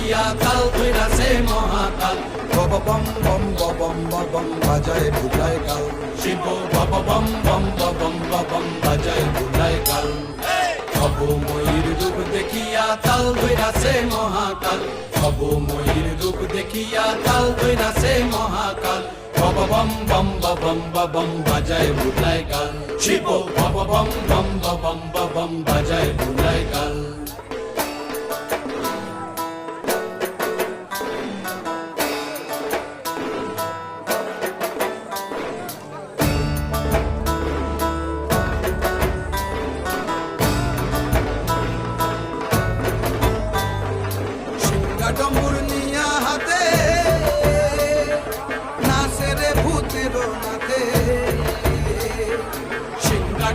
দেখিয়া কাল ধৈরাছে মহাকাল। বব বম বম বম বম বাজায় বুলায় কাল। শিব বব বম বম বম বম বাজায় বুলায় কাল। ভব ময়ূর রূপ দেখিয়া কাল ধৈরাছে মহাকাল। ভব ময়ূর রূপ দেখিয়া কাল ধৈরাছে মহাকাল। বব বম বম বম বাজায় বুলায় কাল। শিব বব বম বম বম বাজায় বুলায় কাল। ডম্বুর নিয়া হাতে নাচে রে ভূতের নাথে। সিংহা